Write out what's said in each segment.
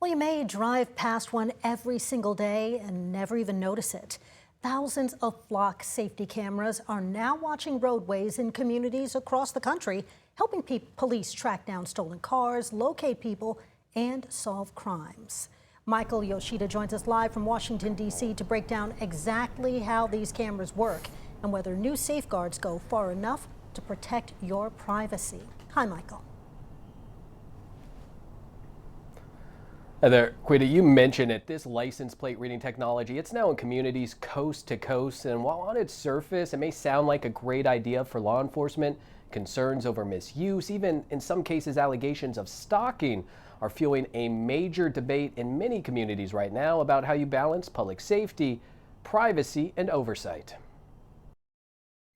Well, you may drive past one every single day and never even notice it. Thousands of flock safety cameras are now watching roadways in communities across the country, helping police track down stolen cars, locate people, and solve crimes. Michael Yoshida joins us live from Washington, D.C. to break down exactly how these cameras work and whether new safeguards go far enough to protect your privacy. Hi, Michael. Hi there, Quita, you mentioned it, this license plate reading technology, it's now in communities coast to coast, and while on its surface it may sound like a great idea for law enforcement, concerns over misuse, even in some cases allegations of stalking, are fueling a major debate in many communities right now about how you balance public safety, privacy, and oversight.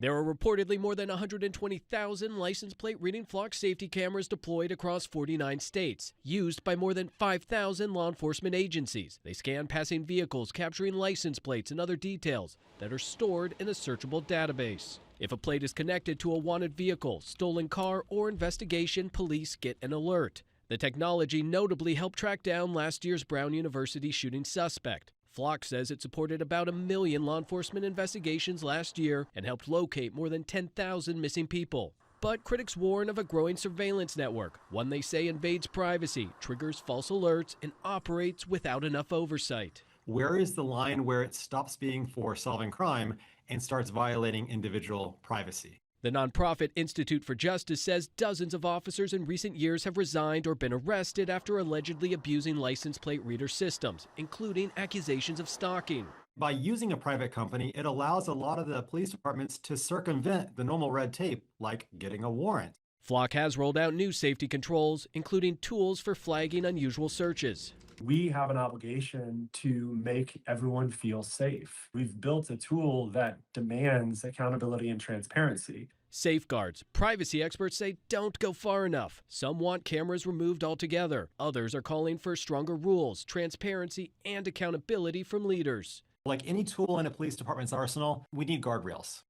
There are reportedly more than 120,000 license plate reading flock safety cameras deployed across 49 states, used by more than 5,000 law enforcement agencies. They scan passing vehicles, capturing license plates and other details that are stored in a searchable database. If a plate is connected to a wanted vehicle, stolen car, or investigation, police get an alert. The technology notably helped track down last year's Brown University shooting suspect. Flock says it supported about 1 million law enforcement investigations last year and helped locate more than 10,000 missing people. But critics warn of a growing surveillance network, one they say invades privacy, triggers false alerts, and operates without enough oversight. Where is the line where it stops being for solving crime and starts violating individual privacy? The nonprofit Institute for Justice says dozens of officers in recent years have resigned or been arrested after allegedly abusing license plate reader systems, including accusations of stalking. By using a private company, it allows a lot of the police departments to circumvent the normal red tape, like getting a warrant. Flock has rolled out new safety controls, including tools for flagging unusual searches. We have an obligation to make everyone feel safe. We've built a tool that demands accountability and transparency. Safeguards. Privacy experts say don't go far enough. Some want cameras removed altogether. Others are calling for stronger rules, transparency, and accountability from leaders. Like any tool in a police department's arsenal, we need guardrails.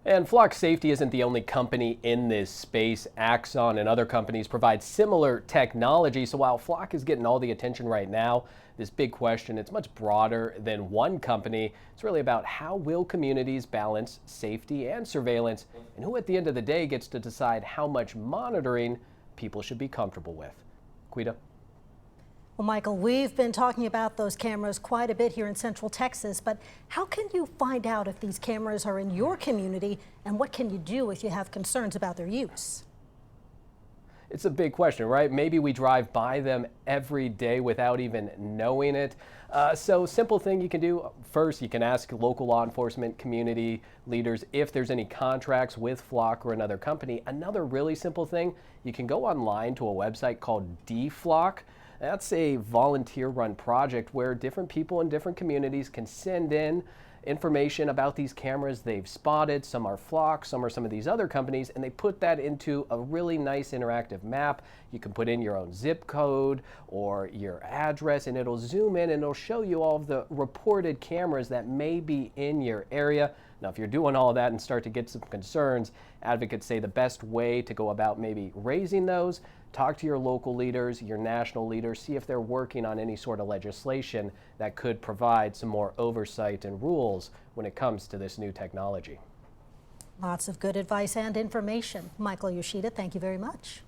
And Flock Safety isn't the only company in this space. Axon and other companies provide similar technology. So while Flock is getting all the attention right now, this big question, it's much broader than one company. It's really about how will communities balance safety and surveillance, and who at the end of the day gets to decide how much monitoring people should be comfortable with. Quita. Well, Michael, we've been talking about those cameras quite a bit here in Central Texas, but how can you find out if these cameras are in your community, and what can you do if you have concerns about their use? It's a big question, right? Maybe we drive by them every day without even knowing it. So simple thing you can do, first you can ask local law enforcement community leaders if there's any contracts with Flock or another company. Another really simple thing, you can go online to a website called DFlock. That's a volunteer-run project where different people in different communities can send in information about these cameras they've spotted. Some are Flock, some are some of these other companies, and they put that into a really nice interactive map. You can put in your own zip code or your address, and it'll zoom in and it'll show you all of the reported cameras that may be in your area. Now, if you're doing all of that and start to get some concerns, advocates say the best way to go about maybe raising those, talk to your local leaders, your national leaders, see if they're working on any sort of legislation that could provide some more oversight and rules when it comes to this new technology. Lots of good advice and information. Michael Yoshida, thank you very much.